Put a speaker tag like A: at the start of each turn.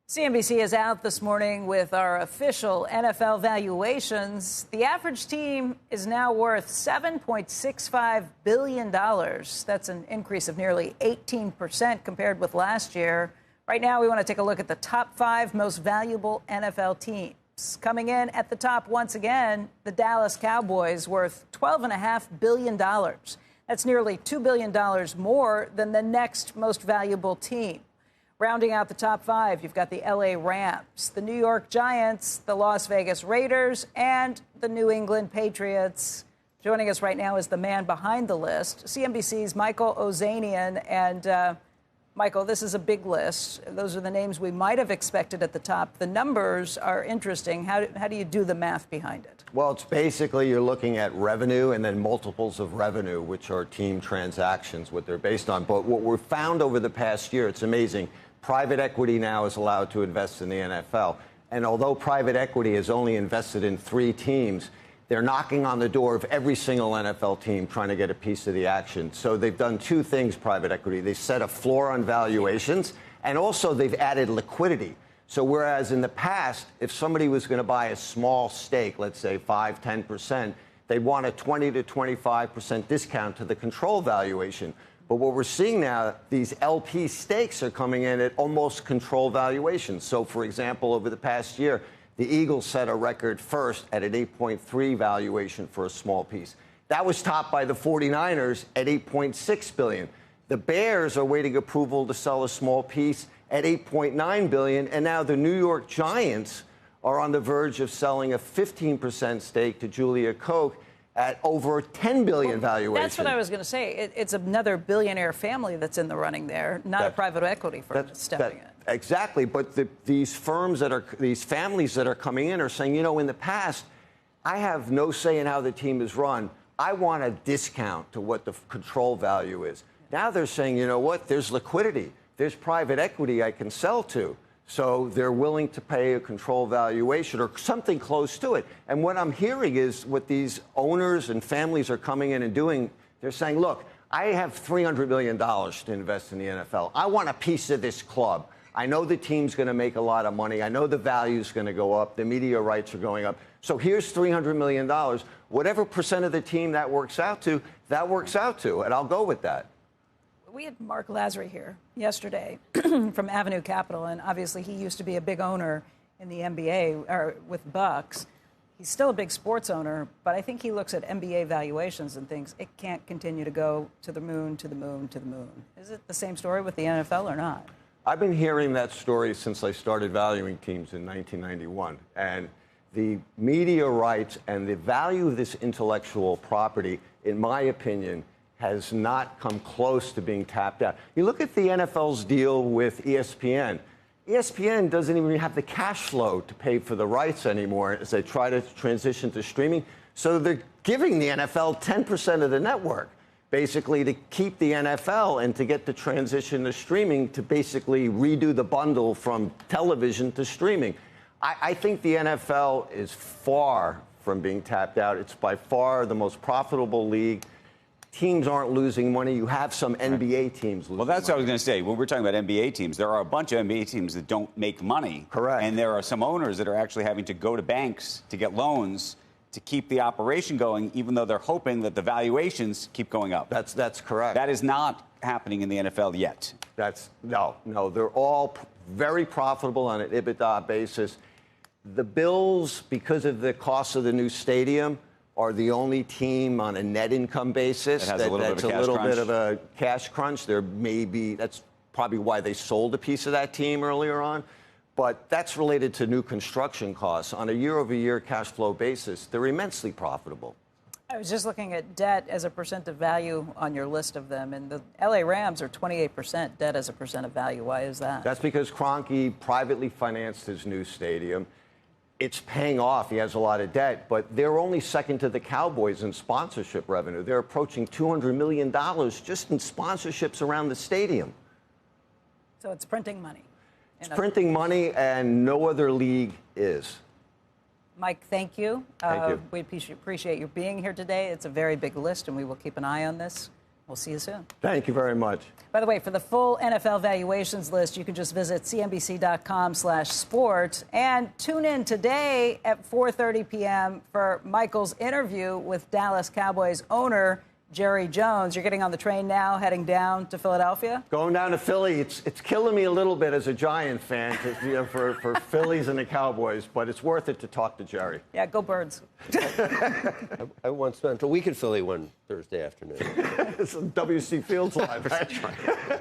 A: CNBC is out this morning with our official NFL valuations. The average team is now worth $7.65 billion. That's an increase of nearly 18% compared with last year. Right now, we want to take a look at the top 5 most valuable NFL teams. Coming in at the top once again, the Dallas Cowboys, worth $12.5 billion. That's nearly $2 billion more than the next most valuable team. Rounding out the top 5, you've got the LA Rams, the New York Giants, the Las Vegas Raiders, and the New England Patriots. Joining us right now is the man behind the list, CNBC's Michael Ozanian. And Michael, this is a big list. Those are the names we might have expected at the top. The numbers are interesting. How do you do the math behind it?
B: Well, it's basically you're looking at revenue and then multiples of revenue, which are team transactions, what they're based on. But what we've found over the past year, it's amazing. Private equity now is allowed to invest in the NFL. And although private equity has only invested in 3 teams, they're knocking on the door of every single NFL team trying to get a piece of the action. So they've done 2 things, private equity. They set a floor on valuations, and also they've added liquidity. So whereas in the past, if somebody was going to buy a small stake, let's say 5, 10%, they'd want a 20 to 25% discount to the control valuation. But what we're seeing now, these LP stakes are coming in at almost control valuations. So, for example, over the past year, the Eagles set a record first at an 8.3 valuation for a small piece. That was topped by the 49ers at $8.6 billion. The Bears are waiting approval to sell a small piece at $8.9 billion. And now the New York Giants are on the verge of selling a 15% stake to Julia Koch at over $10 billion valuation.
A: That's what I was going to say. It's another billionaire family that's in the running there, not a private equity firm that's stepping in.
B: Exactly. But these families that are coming in are saying, you know, in the past, I have no say in how the team is run. I want a discount to what the control value is. Now they're saying, you know what, there's liquidity. There's private equity I can sell to. So they're willing to pay a control valuation or something close to it. And what I'm hearing is what these owners and families are coming in and doing. They're saying, look, I have $300 million to invest in the NFL. I want a piece of this club. I know the team's going to make a lot of money. I know the value's going to go up. The media rights are going up. So here's $300 million. Whatever percent of the team that works out to, and I'll go with that.
A: We had Mark Lazary here yesterday from Avenue Capital, and obviously he used to be a big owner in the NBA or with Bucks. He's still a big sports owner, but I think he looks at NBA valuations and thinks it can't continue to go to the moon, to the moon, to the moon. Is it the same story with the NFL or not?
B: I've been hearing that story since I started valuing teams in 1991. And the media rights and the value of this intellectual property, in my opinion, has not come close to being tapped out. You look at the NFL's deal with ESPN. ESPN doesn't even have the cash flow to pay for the rights anymore as they try to transition to streaming. So they're giving the NFL 10% of the network, basically to keep the NFL and to get the transition to streaming, to basically redo the bundle from television to streaming. I think the NFL is far from being tapped out. It's by far the most profitable league. Teams aren't losing money. You have some NBA teams losing money.
C: Well, that's what I was going to say. When we're talking about NBA teams, there are a bunch of NBA teams that don't make money.
B: Correct.
C: And there are some owners that are actually having to go to banks to get loans to keep the operation going, even though they're hoping that the valuations keep going up.
B: That's correct.
C: That is not happening in the NFL yet.
B: No. They're all very profitable on an EBITDA basis. The Bills, because of the cost of the new stadium, are the only team on a net income basis
C: that's a little
B: bit of a cash crunch. That's probably why they sold a piece of that team earlier on. But that's related to new construction costs. On a year-over-year cash flow basis, they're immensely profitable.
A: I was just looking at debt as a percent of value on your list of them, and the LA Rams are 28% debt as a percent of value. Why is that?
B: That's because Kroenke privately financed his new stadium. It's paying off. He has a lot of debt, but they're only second to the Cowboys in sponsorship revenue. They're approaching $200 million just in sponsorships around the stadium.
A: So it's printing money.
B: It's printing money, and no other league is.
A: Mike, thank you.
B: Thank you.
A: We appreciate you being here today. It's a very big list, and we will keep an eye on this. We'll see you soon.
B: Thank you very much.
A: By the way, for the full NFL valuations list, you can just visit cnbc.com/sports and tune in today at 4:30 p.m. for Michael's interview with Dallas Cowboys owner Jerry Jones. You're getting on the train now, heading down to Philadelphia?
B: Going down to Philly. It's killing me a little bit as a Giant fan for Phillies and the Cowboys, but it's worth it to talk to Jerry.
A: Yeah, go Birds.
D: I once spent a week in Philly one Thursday afternoon.
B: It's WC Fields Live. That's right.